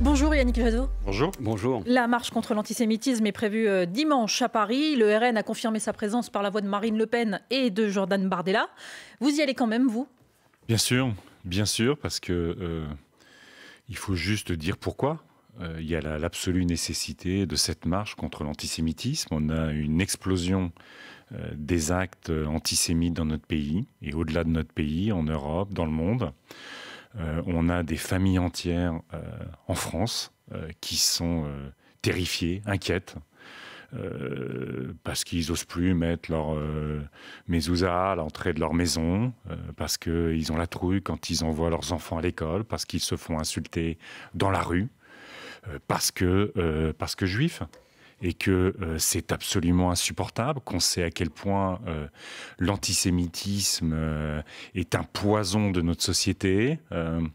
Bonjour Yannick Jadot. Bonjour. Bonjour. La marche contre l'antisémitisme est prévue dimanche à Paris. Le RN a confirmé sa présence par la voix de Marine Le Pen et de Jordan Bardella. Vous y allez quand même, vous? Bien sûr, parce que il faut juste dire pourquoi. Il y a l'absolue nécessité de cette marche contre l'antisémitisme. On a une explosion des actes antisémites dans notre pays et au-delà de notre pays, en Europe, dans le monde. On a des familles entières en France qui sont terrifiées, inquiètes, parce qu'ils n'osent plus mettre leur mezouza à l'entrée de leur maison, parce qu'ils ont la trouille quand ils envoient leurs enfants à l'école, parce qu'ils se font insulter dans la rue, parce que juifs. Et que c'est absolument insupportable, qu'on sait à quel point l'antisémitisme est un poison de notre société. Vous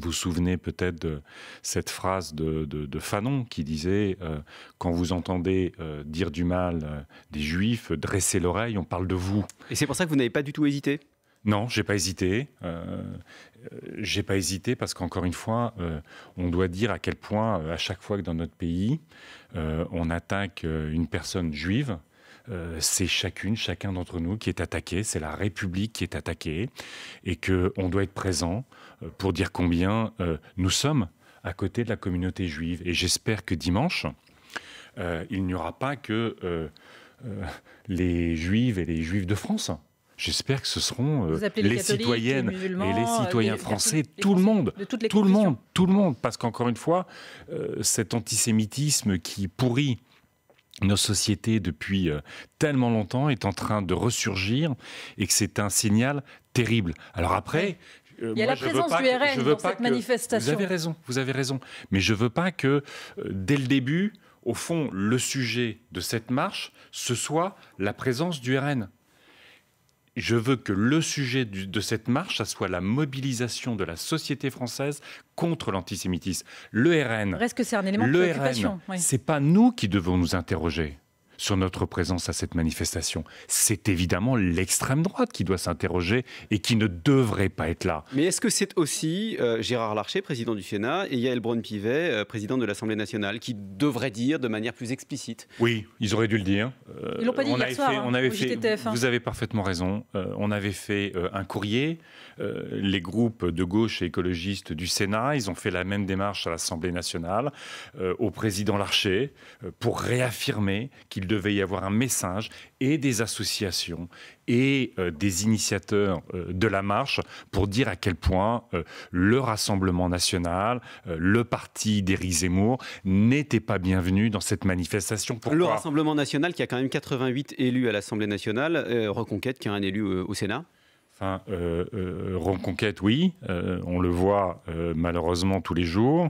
vous souvenez peut-être de cette phrase de Fanon qui disait quand vous entendez dire du mal des Juifs, dressez l'oreille, on parle de vous. Et c'est pour ça que vous n'avez pas du tout hésité? Non, j'ai pas hésité. J'ai pas hésité parce qu'encore une fois, on doit dire à quel point, à chaque fois que dans notre pays, on attaque une personne juive, c'est chacun d'entre nous qui est attaqué, c'est la République qui est attaquée, et qu'on doit être présent pour dire combien nous sommes à côté de la communauté juive. Et j'espère que dimanche, il n'y aura pas que les Juives et les Juifs de France. J'espère que ce seront les citoyennes et les citoyens français, tout le monde, parce qu'encore une fois, cet antisémitisme qui pourrit nos sociétés depuis tellement longtemps est en train de ressurgir et que c'est un signal terrible. Alors après, il y a la présence du RN dans cette manifestation. Vous avez raison, mais je veux pas que dès le début, au fond, le sujet de cette marche, ce soit la présence du RN. Je veux que le sujet de cette marche, ça soit la mobilisation de la société française contre l'antisémitisme. Le RN, reste que c'est un élément de préoccupation. Oui. C'est pas nous qui devons nous interroger sur notre présence à cette manifestation. C'est évidemment l'extrême droite qui doit s'interroger et qui ne devrait pas être là. Mais est-ce que c'est aussi Gérard Larcher, président du Sénat, et Yaël Braun-Pivet, président de l'Assemblée nationale, qui devraient dire de manière plus explicite? Oui, ils auraient dû le dire. Ils l'ont pas dit hier soir, au JTTF. Vous avez parfaitement raison. On avait fait un courrier. Les groupes de gauche et écologistes du Sénat, ils ont fait la même démarche à l'Assemblée nationale, au président Larcher, pour réaffirmer qu'il devait y avoir un message et des associations et des initiateurs de la marche pour dire à quel point le Rassemblement national, le parti d'Éric Zemmour n'était pas bienvenu dans cette manifestation. Pourquoi ? Le Rassemblement national qui a quand même 88 élus à l'Assemblée nationale, Reconquête qui a un élu au Sénat. Enfin, Reconquête, oui, on le voit malheureusement tous les jours.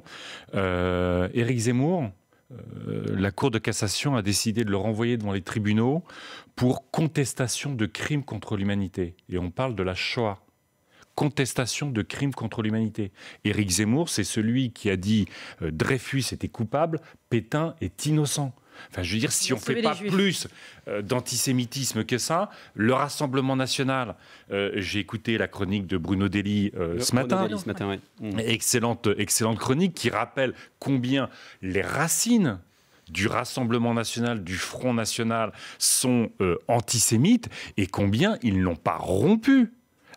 Éric Zemmour, la Cour de cassation a décidé de le renvoyer devant les tribunaux pour contestation de crimes contre l'humanité. Et on parle de la Shoah. Contestation de crimes contre l'humanité. Éric Zemmour, c'est celui qui a dit Dreyfus était coupable, Pétain est innocent. Enfin, je veux dire, si on ne fait pas plus d'antisémitisme que ça, le Rassemblement national, j'ai écouté la chronique de Bruno Dely ce matin, ouais. Excellente chronique qui rappelle combien les racines du Rassemblement national, du Front national sont antisémites et combien ils n'ont pas rompu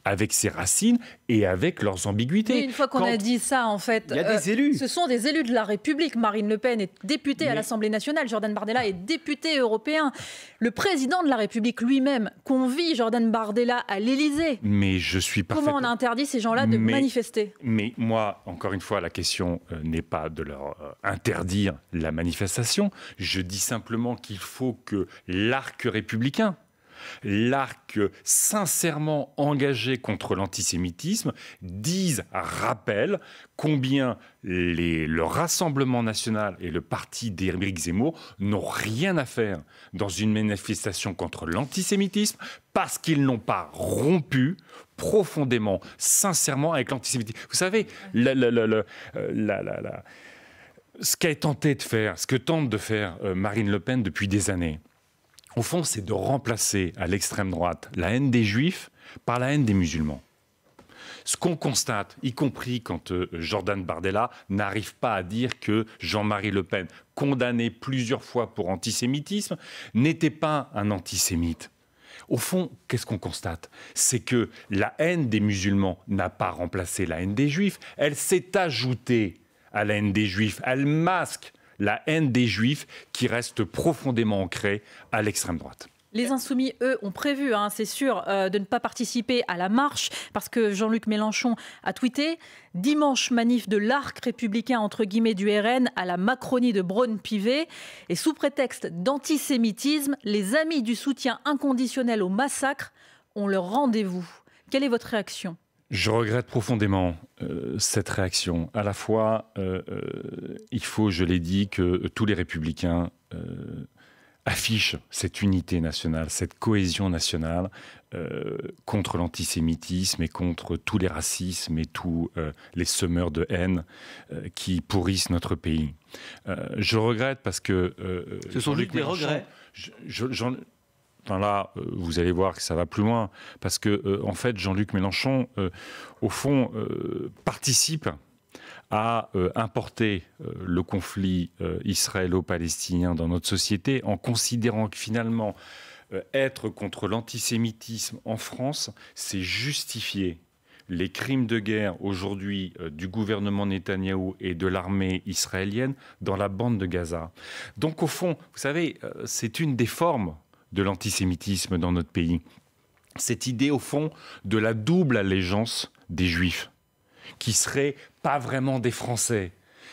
avec ses racines et avec leurs ambiguïtés. Oui, une fois qu'on a dit ça, en fait, il y a des élus. Ce sont des élus de la République. Marine Le Pen est députée à l'Assemblée nationale, Jordan Bardella est député européen. Le président de la République lui-même convie Jordan Bardella à l'Élysée. Mais je suis parfaitement... Comment on a interdit ces gens-là de manifester? Mais moi, encore une fois, la question n'est pas de leur interdire la manifestation. Je dis simplement qu'il faut que l'arc républicain, l'arc sincèrement engagé contre l'antisémitisme, rappelle combien le Rassemblement national et le parti d'Éric Zemmour n'ont rien à faire dans une manifestation contre l'antisémitisme parce qu'ils n'ont pas rompu profondément, sincèrement avec l'antisémitisme. Vous savez, ce que tente de faire Marine Le Pen depuis des années, au fond, c'est de remplacer à l'extrême droite la haine des Juifs par la haine des musulmans. Ce qu'on constate, y compris quand Jordan Bardella n'arrive pas à dire que Jean-Marie Le Pen, condamné plusieurs fois pour antisémitisme, n'était pas un antisémite. Au fond, qu'est-ce qu'on constate? C'est que la haine des musulmans n'a pas remplacé la haine des juifs, elle s'est ajoutée à la haine des juifs, elle masque la haine des juifs qui reste profondément ancrée à l'extrême droite. Les Insoumis, eux, ont prévu, c'est sûr, de ne pas participer à la marche parce que Jean-Luc Mélenchon a tweeté « Dimanche, manif de l'arc républicain entre guillemets du RN à la Macronie de Braun-Pivet ». Et sous prétexte d'antisémitisme, les amis du soutien inconditionnel au massacre ont leur rendez-vous. Quelle est votre réaction ? Je regrette profondément cette réaction. À la fois, il faut, je l'ai dit, que tous les républicains affiche cette unité nationale, cette cohésion nationale contre l'antisémitisme et contre tous les racismes et tous les semeurs de haine qui pourrissent notre pays. Je regrette parce que... Ce sont juste des regrets. Enfin là, vous allez voir que ça va plus loin, parce que en fait, Jean-Luc Mélenchon, au fond, participe à importer le conflit israélo-palestinien dans notre société en considérant que finalement être contre l'antisémitisme en France, c'est justifier les crimes de guerre aujourd'hui du gouvernement Netanyahou et de l'armée israélienne dans la bande de Gaza. Donc au fond, vous savez, c'est une des formes de l'antisémitisme dans notre pays. Cette idée au fond de la double allégeance des Juifs, qui seraient pas vraiment des Français,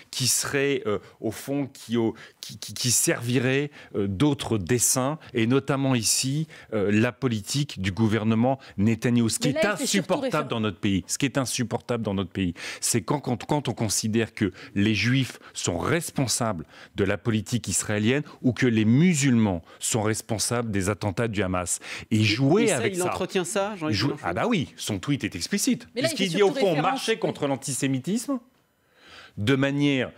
qui seraient au fond qui serviraient d'autres desseins, et notamment ici la politique du gouvernement Netanyahou. Ce qui est insupportable dans notre pays, c'est quand on considère que les Juifs sont responsables de la politique israélienne ou que les musulmans sont responsables des attentats du Hamas. Et jouer avec ça... Il entretient ça, Jean-Luc Mélenchon ? Ah bah oui, son tweet est explicite. Puisqu'il dit au fond marcher contre l'antisémitisme de manière,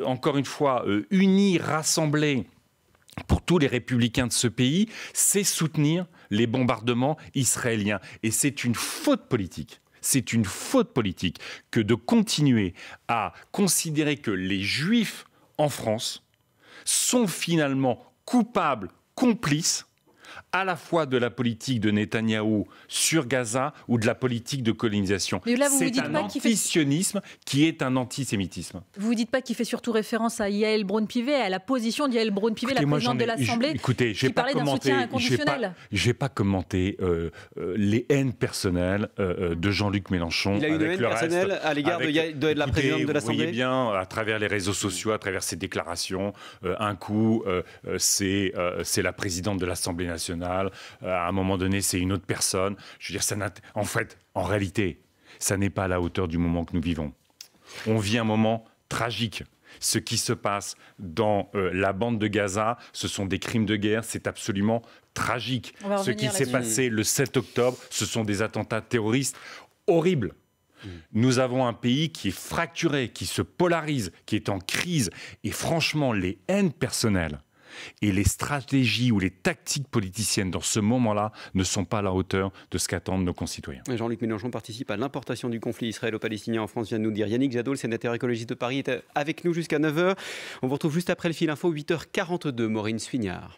encore une fois, unie, rassemblée pour tous les républicains de ce pays, c'est soutenir les bombardements israéliens. Et c'est une faute politique. C'est une faute politique que de continuer à considérer que les Juifs en France sont finalement coupables, complices, à la fois de la politique de Netanyahou sur Gaza ou de la politique de colonisation. C'est un antisionisme qui est un antisémitisme. Vous ne dites pas qu'il fait surtout référence à Yael Braun-Pivet, à la position d'Yael Braun-Pivet, la présidente de l'Assemblée, qui parlait d'un soutien inconditionnel. Je n'ai pas commenté les haines personnelles de Jean-Luc Mélenchon. Il a une haine personnelle à l'égard de la présidente de l'Assemblée. Vous voyez bien, à travers les réseaux sociaux, à travers ses déclarations, un coup, c'est la présidente de l'Assemblée nationale. À un moment donné, c'est une autre personne. Je veux dire, en réalité, ça n'est pas à la hauteur du moment que nous vivons. On vit un moment tragique. Ce qui se passe dans la bande de Gaza, ce sont des crimes de guerre, c'est absolument tragique. Ce qui s'est passé le 7 octobre, ce sont des attentats terroristes horribles. Nous avons un pays qui est fracturé, qui se polarise, qui est en crise. Et franchement, les haines personnelles et les stratégies ou les tactiques politiciennes dans ce moment-là ne sont pas à la hauteur de ce qu'attendent nos concitoyens. Jean-Luc Mélenchon participe à l'importation du conflit israélo-palestinien en France, vient de nous dire. Yannick Jadot, le sénateur écologiste de Paris, est avec nous jusqu'à 9h. On vous retrouve juste après le fil info, 8h42, Maureen Sfignard.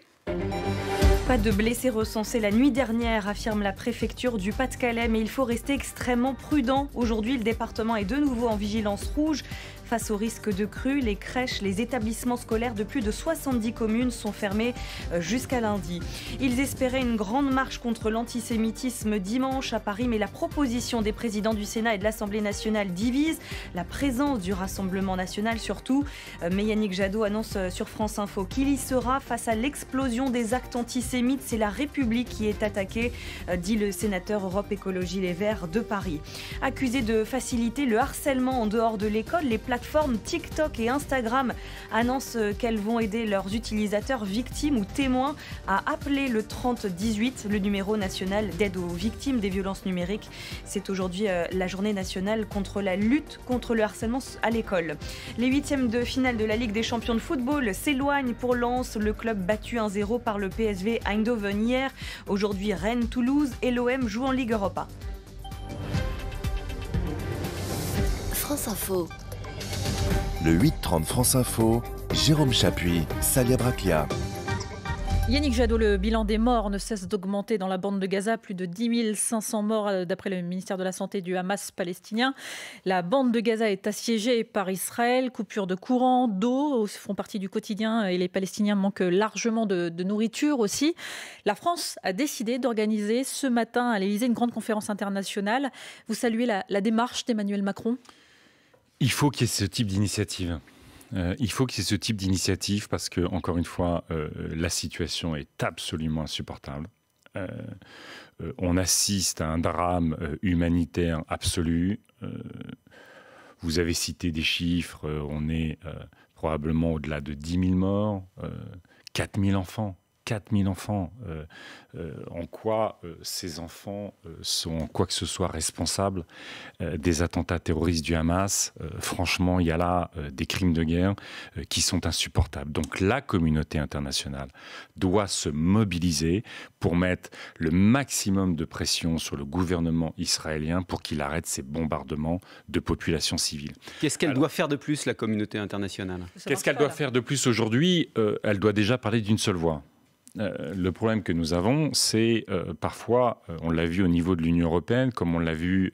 Pas de blessés recensés la nuit dernière, affirme la préfecture du Pas-de-Calais, mais il faut rester extrêmement prudent. Aujourd'hui, le département est de nouveau en vigilance rouge. Face au risque de crue, les crèches, les établissements scolaires de plus de 70 communes sont fermés jusqu'à lundi. Ils espéraient une grande marche contre l'antisémitisme dimanche à Paris, mais la proposition des présidents du Sénat et de l'Assemblée nationale divise. La présence du Rassemblement national surtout. Mais Yannick Jadot annonce sur France Info qu'il y sera face à l'explosion des actes antisémites. C'est la République qui est attaquée, dit le sénateur Europe Écologie Les Verts de Paris. Accusé de faciliter le harcèlement en dehors de l'école, les plateformes TikTok et Instagram annoncent qu'elles vont aider leurs utilisateurs victimes ou témoins à appeler le 3018, le numéro national d'aide aux victimes des violences numériques. C'est aujourd'hui la journée nationale contre la lutte contre le harcèlement à l'école. Les huitièmes de finale de la Ligue des champions de football s'éloignent pour Lens, le club battu 1-0 par le PSV Eindhoven hier. Aujourd'hui, Rennes, Toulouse et l'OM jouent en Ligue Europa. France Info. Le 8-30 France Info, Jérôme Chapuis, Salia Braclia. Yannick Jadot, le bilan des morts ne cesse d'augmenter dans la bande de Gaza. Plus de 10 500 morts d'après le ministère de la Santé du Hamas palestinien. La bande de Gaza est assiégée par Israël. Coupure de courant, d'eau font partie du quotidien et les Palestiniens manquent largement de nourriture aussi. La France a décidé d'organiser ce matin à l'Élysée une grande conférence internationale. Vous saluez la démarche d'Emmanuel Macron ? Il faut qu'il y ait ce type d'initiative. Il faut qu'il y ait ce type d'initiative parce que, encore une fois, la situation est absolument insupportable. On assiste à un drame humanitaire absolu. Vous avez cité des chiffres, on est probablement au-delà de 10 000 morts, 4 000 enfants. 4 000 enfants. En quoi ces enfants sont en quoi que ce soit responsables des attentats terroristes du Hamas? Franchement, il y a là des crimes de guerre qui sont insupportables. Donc la communauté internationale doit se mobiliser pour mettre le maximum de pression sur le gouvernement israélien pour qu'il arrête ces bombardements de populations civiles. Qu'est-ce qu'elle doit faire de plus, la communauté internationale? Qu'est-ce qu'elle doit faire de plus aujourd'hui? Elle doit déjà parler d'une seule voix. Le problème que nous avons, c'est parfois, on l'a vu au niveau de l'Union européenne, comme on l'a vu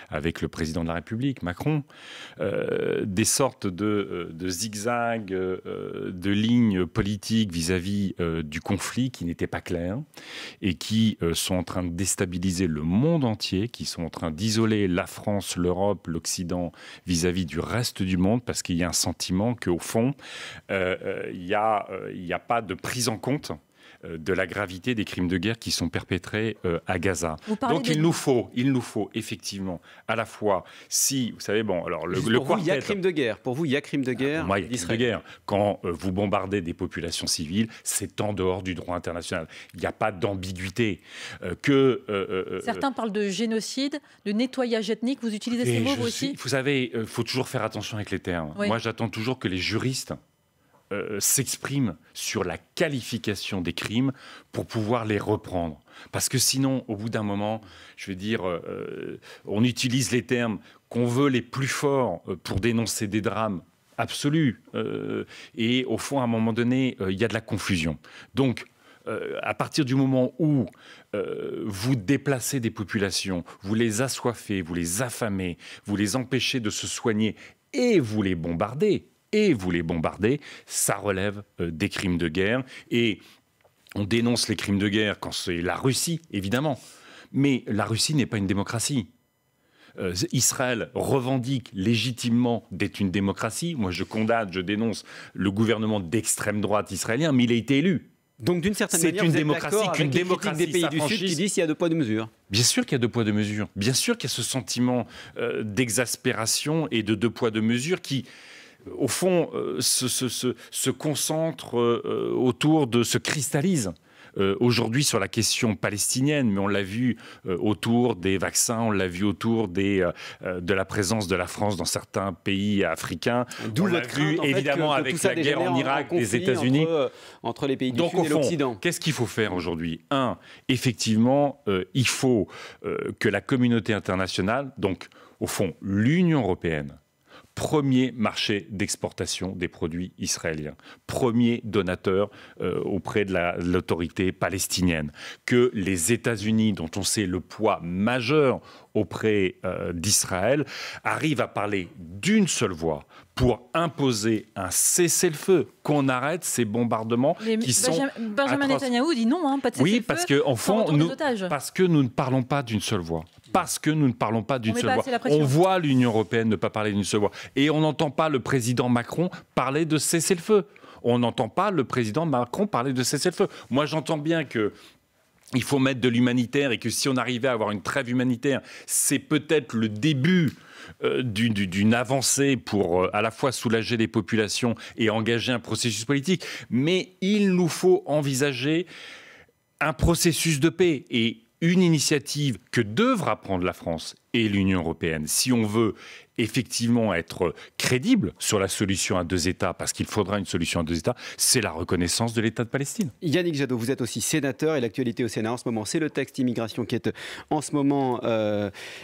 avec le président de la République, Macron, des sortes de zigzags, de lignes politiques vis-à-vis du conflit qui n'étaient pas claires et qui sont en train de déstabiliser le monde entier, qui sont en train d'isoler la France, l'Europe, l'Occident vis-à-vis du reste du monde, parce qu'il y a un sentiment qu'au fond, il n'y a pas de prise en compte de la gravité des crimes de guerre qui sont perpétrés à Gaza. Donc il nous faut effectivement à la fois, si vous savez, bon, alors le quartet, il y a crime de guerre. Pour vous, il y a crime de guerre. Pour moi, il y a crime de guerre. Quand vous bombardez des populations civiles, c'est en dehors du droit international. Il n'y a pas d'ambiguïté. Certains parlent de génocide, de nettoyage ethnique. Vous utilisez ces mots aussi? Vous savez, il faut toujours faire attention avec les termes. Oui. Moi, j'attends toujours que les juristes s'exprime sur la qualification des crimes pour pouvoir les reprendre. Parce que sinon, au bout d'un moment, je veux dire, on utilise les termes qu'on veut les plus forts pour dénoncer des drames absolus. Et au fond, à un moment donné, il y a de la confusion. Donc, à partir du moment où vous déplacez des populations, vous les assoiffez, vous les affamez, vous les empêchez de se soigner et vous les bombardez, ça relève des crimes de guerre. Et on dénonce les crimes de guerre quand c'est la Russie, évidemment. Mais la Russie n'est pas une démocratie. Israël revendique légitimement d'être une démocratie. Moi, je condamne, je dénonce le gouvernement d'extrême droite israélien, mais il a été élu. Donc, d'une certaine manière, vous êtes d'accord avec les critiques des pays du Sud qui disent qu'il y a deux poids, deux mesures? Bien sûr qu'il y a deux poids, deux mesures. Bien sûr qu'il y a ce sentiment d'exaspération et de deux poids, deux mesures qui, au fond, se concentre se cristallise aujourd'hui sur la question palestinienne, mais on l'a vu autour des vaccins, on l'a vu autour de la présence de la France dans certains pays africains. D'où on l'a vu évidemment avec la guerre en Irak des États-Unis. Entre les pays du Sud et l'Occident. Qu'est-ce qu'il faut faire aujourd'hui? Effectivement, il faut que la communauté internationale, donc au fond l'Union européenne, premier marché d'exportation des produits israéliens, premier donateur auprès de l'autorité palestinienne, que les États-Unis, dont on sait le poids majeur auprès d'Israël, arrivent à parler d'une seule voix pour imposer un cessez-le-feu, qu'on arrête ces bombardements qui sont Benjamin Netanyahou dit non, pas de cessez-le-feu. Oui, parce que nous ne parlons pas d'une seule voix. Parce que nous ne parlons pas d'une seule voix. On voit l'Union européenne ne pas parler d'une seule voix. Et on n'entend pas le président Macron parler de cessez-le-feu. On n'entend pas le président Macron parler de cessez-le-feu. Moi, j'entends bien que il faut mettre de l'humanitaire et que si on arrivait à avoir une trêve humanitaire, c'est peut-être le début d'une avancée pour à la fois soulager les populations et engager un processus politique. Mais il nous faut envisager un processus de paix. Et une initiative que devra prendre la France et l'Union européenne si on veut effectivement être crédible sur la solution à 2 États, parce qu'il faudra une solution à 2 États, c'est la reconnaissance de l'État de Palestine. Yannick Jadot, vous êtes aussi sénateur et l'actualité au Sénat en ce moment, c'est le texte immigration qui est en ce moment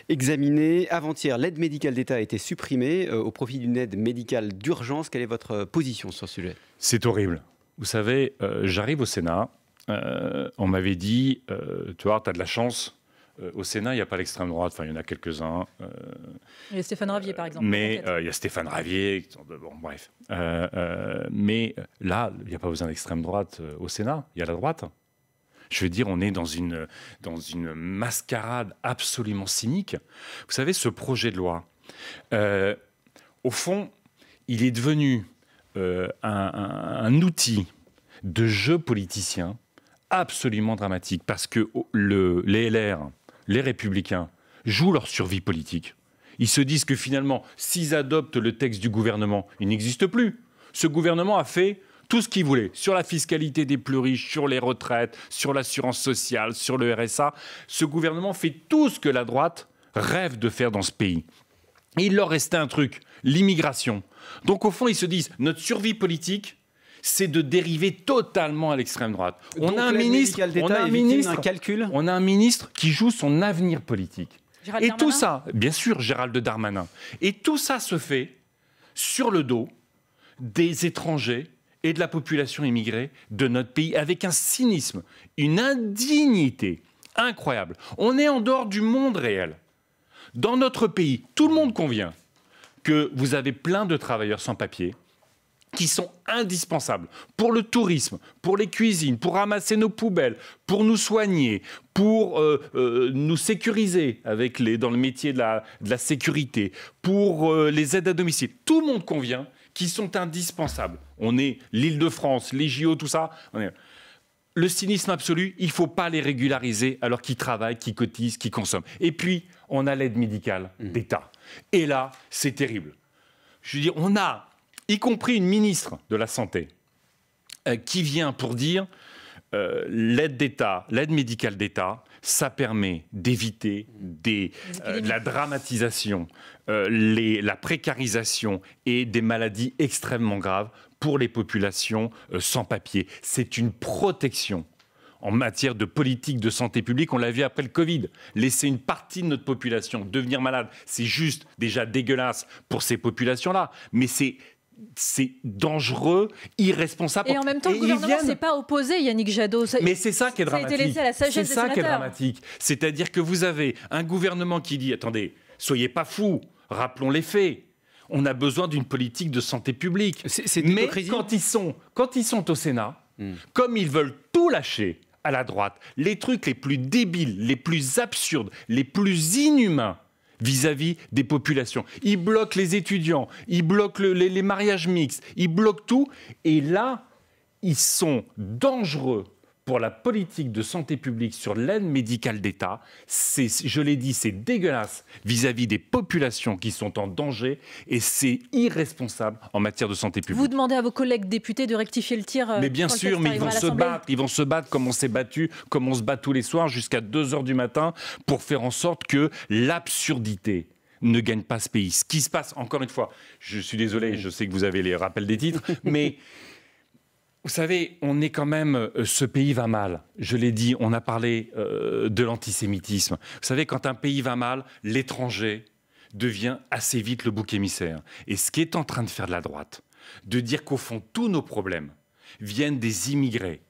examiné. Avant-hier, l'aide médicale d'État a été supprimée au profit d'une aide médicale d'urgence. Quelle est votre position sur ce sujet ? C'est horrible. Vous savez, j'arrive au Sénat, on m'avait dit, tu vois, tu as de la chance. Au Sénat, il n'y a pas l'extrême droite, enfin il y en a quelques-uns. Il y a Stéphane Ravier par exemple. Mais il y a Stéphane Ravier, bon bref. Mais là, il n'y a pas besoin d'extrême droite au Sénat, il y a la droite. Je veux dire, on est dans une mascarade absolument cynique. Vous savez, ce projet de loi, au fond, il est devenu un outil de jeu politicien absolument dramatique, parce que les LR, les Républicains, jouent leur survie politique. Ils se disent que finalement, s'ils adoptent le texte du gouvernement, il n'existe plus. Ce gouvernement a fait tout ce qu'il voulait, sur la fiscalité des plus riches, sur les retraites, sur l'assurance sociale, sur le RSA. Ce gouvernement fait tout ce que la droite rêve de faire dans ce pays. Et il leur restait un truc, l'immigration. Donc au fond, ils se disent, notre survie politique, c'est de dériver totalement à l'extrême droite. On a un ministre qui joue son avenir politique. Gérald Darmanin. Tout ça, bien sûr, Gérald Darmanin. Et tout ça se fait sur le dos des étrangers et de la population immigrée de notre pays, avec un cynisme, une indignité incroyable. On est en dehors du monde réel. Dans notre pays, tout le monde convient que vous avez plein de travailleurs sans papier qui sont indispensables pour le tourisme, pour les cuisines, pour ramasser nos poubelles, pour nous soigner, pour nous sécuriser dans le métier de la sécurité, pour les aides à domicile. Tout le monde convient qu'ils sont indispensables. On est l'Île-de-France, les JO, tout ça. Le cynisme absolu, il ne faut pas les régulariser alors qu'ils travaillent, qu'ils cotisent, qu'ils consomment. Et puis, on a l'aide médicale d'État. Et là, c'est terrible. Je veux dire, on a y compris une ministre de la Santé, qui vient pour dire l'aide d'État, l'aide médicale d'État, ça permet d'éviter la dramatisation, la précarisation et des maladies extrêmement graves pour les populations sans papier. C'est une protection. En matière de politique de santé publique, on l'a vu après le Covid. Laisser une partie de notre population devenir malade, c'est juste déjà dégueulasse pour ces populations-là. Mais c'est dangereux, irresponsable. Et en même temps, le gouvernement ne s'est pas opposé, Yannick Jadot. Mais c'est ça qui est dramatique. Ça a été laissé à la sagesse des sénateurs. C'est ça qui est dramatique. C'est-à-dire que vous avez un gouvernement qui dit « Attendez, soyez pas fous, rappelons les faits. On a besoin d'une politique de santé publique. » Mais quand ils sont au Sénat, comme ils veulent tout lâcher à la droite, les trucs les plus débiles, les plus absurdes, les plus inhumains, vis-à-vis des populations. Ils bloquent les étudiants, ils bloquent les mariages mixtes, ils bloquent tout. Et là, ils sont dangereux pour la politique de santé publique sur l'aide médicale d'État. Je l'ai dit, c'est dégueulasse vis-à-vis des populations qui sont en danger et c'est irresponsable en matière de santé publique. Vous demandez à vos collègues députés de rectifier le tir. Mais bien sûr, mais ils vont se battre comme on s'est battu, comme on se bat tous les soirs jusqu'à 2 h du matin pour faire en sorte que l'absurdité ne gagne pas ce pays. Ce qui se passe, encore une fois, je suis désolé, je sais que vous avez les rappels des titres, mais vous savez, on est quand même, ce pays va mal. Je l'ai dit, on a parlé de l'antisémitisme. Vous savez, quand un pays va mal, l'étranger devient assez vite le bouc émissaire. Et ce qui est en train de faire de la droite, de dire qu'au fond, tous nos problèmes viennent des immigrés.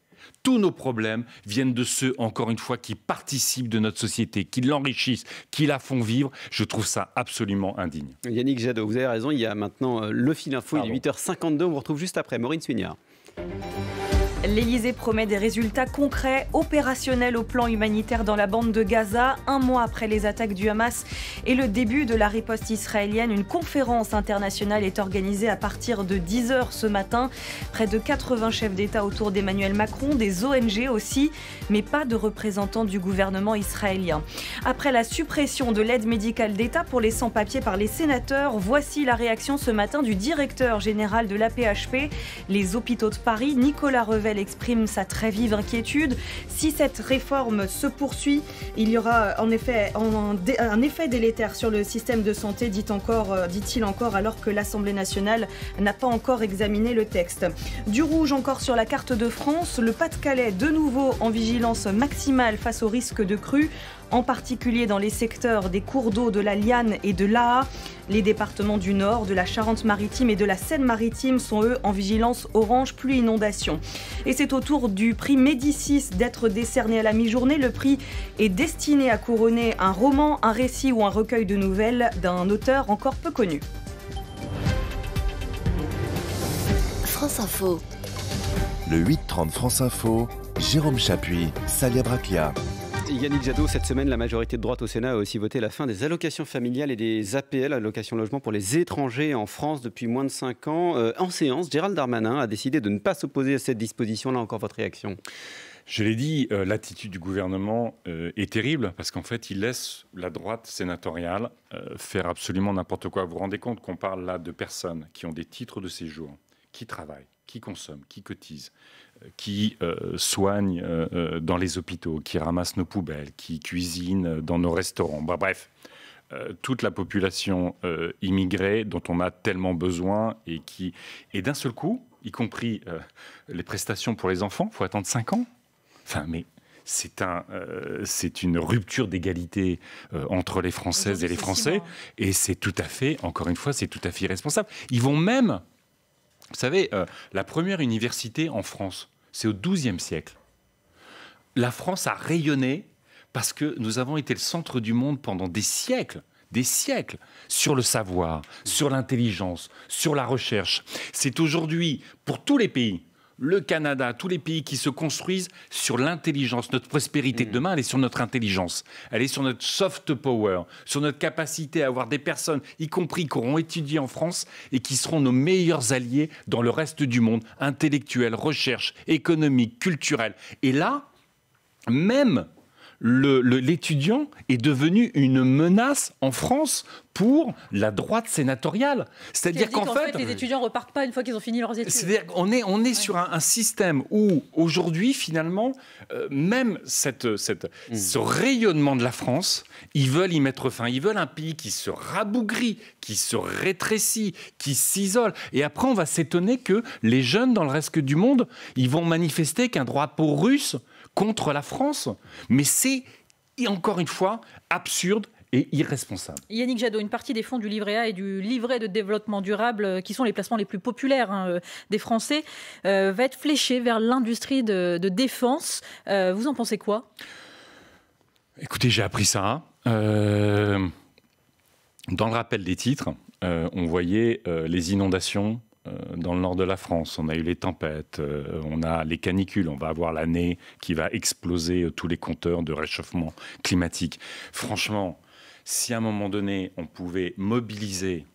Tous nos problèmes viennent de ceux, encore une fois, qui participent de notre société, qui l'enrichissent, qui la font vivre. Je trouve ça absolument indigne. Yannick Jadot, vous avez raison, il y a maintenant le fil info, il est 8h52, on vous retrouve juste après. Maureen Suignard. L'Élysée promet des résultats concrets, opérationnels au plan humanitaire dans la bande de Gaza. 1 mois après les attaques du Hamas et le début de la riposte israélienne, une conférence internationale est organisée à partir de 10 h ce matin. Près de 80 chefs d'État autour d'Emmanuel Macron, des ONG aussi, mais pas de représentants du gouvernement israélien. Après la suppression de l'aide médicale d'État pour les sans-papiers par les sénateurs, voici la réaction ce matin du directeur général de l'AP-HP. Les hôpitaux de Paris, Nicolas Revel, Nouvelle exprime sa très vive inquiétude. Si cette réforme se poursuit, il y aura en effet un effet délétère sur le système de santé, dit-il encore, alors que l'Assemblée nationale n'a pas encore examiné le texte. Du rouge encore sur la carte de France, le Pas-de-Calais de nouveau en vigilance maximale face au risque de crue, en particulier dans les secteurs des cours d'eau de la Liane et de l'Aa. Les départements du Nord, de la Charente-Maritime et de la Seine-Maritime sont eux en vigilance orange pluie inondation. Et c'est au tour du prix Médicis d'être décerné à la mi-journée. Le prix est destiné à couronner un roman, un récit ou un recueil de nouvelles d'un auteur encore peu connu. France Info. Le 8-30 France Info, Jérôme Chapuis, Salia Braclia. Yannick Jadot, cette semaine, la majorité de droite au Sénat a aussi voté la fin des allocations familiales et des APL, allocations logement pour les étrangers en France depuis moins de 5 ans. En séance, Gérald Darmanin a décidé de ne pas s'opposer à cette disposition. Là encore, votre réaction? Je l'ai dit, l'attitude du gouvernement est terrible parce qu'en fait, il laisse la droite sénatoriale faire absolument n'importe quoi. Vous vous rendez compte qu'on parle là de personnes qui ont des titres de séjour, qui travaillent, qui consomment, qui cotisent, qui soignent dans les hôpitaux, qui ramassent nos poubelles, qui cuisinent dans nos restaurants. Bah, bref, toute la population immigrée dont on a tellement besoin et d'un seul coup, y compris les prestations pour les enfants, il faut attendre 5 ans. Enfin, mais c'est une rupture d'égalité entre les Françaises et les Français. Et c'est tout à fait, encore une fois, c'est tout à fait irresponsable. Ils vont même... Vous savez, la première université en France, c'est au XIIe siècle. La France a rayonné parce que nous avons été le centre du monde pendant des siècles, sur le savoir, sur l'intelligence, sur la recherche. C'est aujourd'hui, pour tous les pays, le Canada, tous les pays qui se construisent sur l'intelligence. Notre prospérité de demain, elle est sur notre intelligence. Elle est sur notre soft power, sur notre capacité à avoir des personnes, y compris qui auront étudié en France et qui seront nos meilleurs alliés dans le reste du monde, intellectuels, recherche, économique, culturelle. Et là, même l'étudiant est devenu une menace en France pour la droite sénatoriale. C'est-à-dire qu'en fait, les étudiants repartent pas une fois qu'ils ont fini leurs études. C'est-à-dire qu'on est sur un système où, aujourd'hui, finalement, même ce rayonnement de la France, ils veulent y mettre fin. Ils veulent un pays qui se rabougrit, qui se rétrécit, qui s'isole. Et après, on va s'étonner que les jeunes dans le reste du monde, ils vont manifester qu'un drapeau russe contre la France. Mais c'est, encore une fois, absurde et irresponsable. Yannick Jadot, une partie des fonds du livret A et du livret de développement durable, qui sont les placements les plus populaires des Français, va être fléchée vers l'industrie de défense. Vous en pensez quoi? Écoutez, j'ai appris ça. Dans le rappel des titres, on voyait les inondations dans le nord de la France. On a eu les tempêtes, on a les canicules, on va avoir l'année qui va exploser tous les compteurs de réchauffement climatique. Franchement, si à un moment donné, on pouvait mobiliser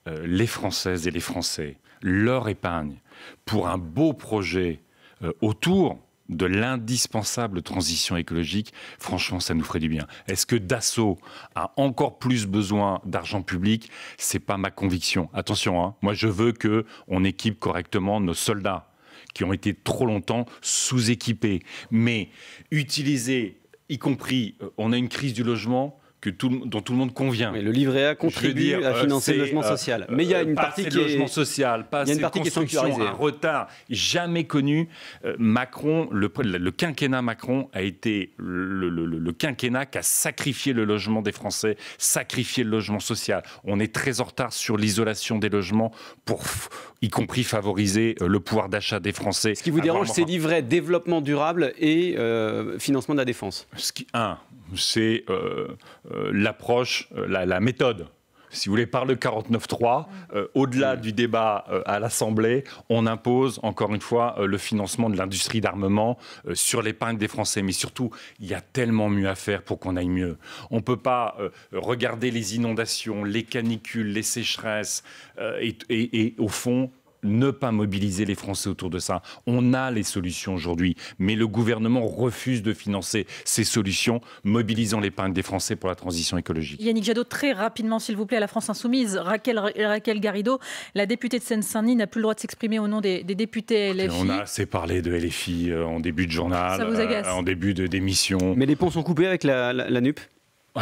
les Françaises et les Français, leur épargne, pour un beau projet autour de l'indispensable transition écologique, franchement, ça nous ferait du bien. Est-ce que Dassault a encore plus besoin d'argent public? C'est pas ma conviction. Attention, hein, moi je veux qu'on équipe correctement nos soldats qui ont été trop longtemps sous-équipés. Mais utiliser, y compris, on a une crise du logement dont tout le monde convient. Mais le livret A contribue à financer le logement social. Mais il y a une partie qui est logement social, pas assez de construction, un retard jamais connu. Macron, le quinquennat Macron a été le quinquennat qui a sacrifié le logement des Français, sacrifié le logement social. On est très en retard sur l'isolation des logements pour, y compris, favoriser le pouvoir d'achat des Français. Ce qui vous dérange, c'est livret développement durable et financement de la défense. C'est l'approche, la méthode. Si vous voulez, par le 49.3, au-delà du débat à l'Assemblée, on impose, encore une fois, le financement de l'industrie d'armement sur l'épargne des Français. Mais surtout, il y a tellement mieux à faire pour qu'on aille mieux. On ne peut pas regarder les inondations, les canicules, les sécheresses et au fond, ne pas mobiliser les Français autour de ça. On a les solutions aujourd'hui, mais le gouvernement refuse de financer ces solutions, mobilisant l'épargne des Français pour la transition écologique. Yannick Jadot, très rapidement, s'il vous plaît, à la France Insoumise. Raquel Garrido, la députée de Seine-Saint-Denis, n'a plus le droit de s'exprimer au nom des députés LFI. On a assez parlé de LFI en début de journal, ça vous agace. En début d'émission. Mais les ponts sont coupés avec la NUP ?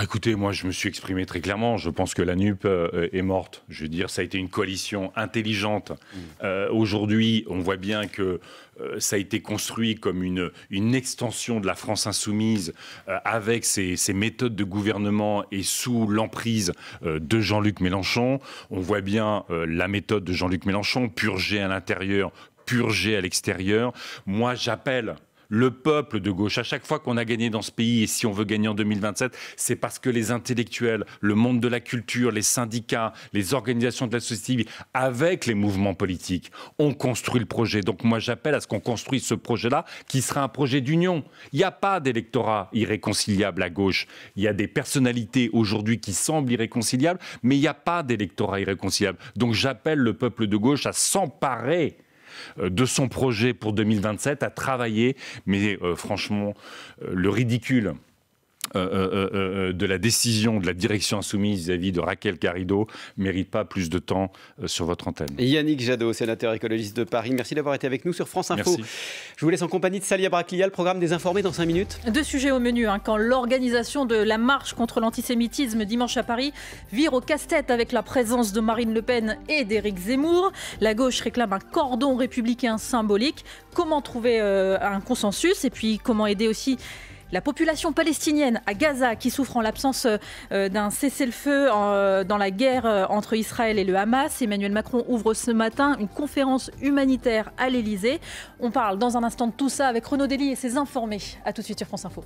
Écoutez, moi je me suis exprimé très clairement. Je pense que la NUP est morte. Je veux dire, ça a été une coalition intelligente. Aujourd'hui, on voit bien que ça a été construit comme une extension de la France insoumise avec ses méthodes de gouvernement et sous l'emprise de Jean-Luc Mélenchon. On voit bien la méthode de Jean-Luc Mélenchon, purger à l'intérieur, purger à l'extérieur. Moi, j'appelle le peuple de gauche, à chaque fois qu'on a gagné dans ce pays, et si on veut gagner en 2027, c'est parce que les intellectuels, le monde de la culture, les syndicats, les organisations de la société civile, avec les mouvements politiques, ont construit le projet. Donc moi j'appelle à ce qu'on construise ce projet-là, qui sera un projet d'union. Il n'y a pas d'électorat irréconciliable à gauche. Il y a des personnalités aujourd'hui qui semblent irréconciliables, mais il n'y a pas d'électorat irréconciliable. Donc j'appelle le peuple de gauche à s'emparer de son projet pour 2027, à travailler, mais franchement, le ridicule de la décision de la direction insoumise vis-à-vis de Raquel Garrido ne mérite pas plus de temps sur votre antenne. Yannick Jadot, sénateur écologiste de Paris, merci d'avoir été avec nous sur France Info. Merci. Je vous laisse en compagnie de Salia Braclia, le programme des informés dans 5 minutes. 2 sujets au menu. Quand l'organisation de la marche contre l'antisémitisme dimanche à Paris vire au casse-tête avec la présence de Marine Le Pen et d'Éric Zemmour. La gauche réclame un cordon républicain symbolique. Comment trouver un consensus et puis comment aider aussi la population palestinienne à Gaza qui souffre en l'absence d'un cessez-le-feu dans la guerre entre Israël et le Hamas. Emmanuel Macron ouvre ce matin une conférence humanitaire à l'Elysée. On parle dans un instant de tout ça avec Renaud Dely et ses informés. A tout de suite sur France Info.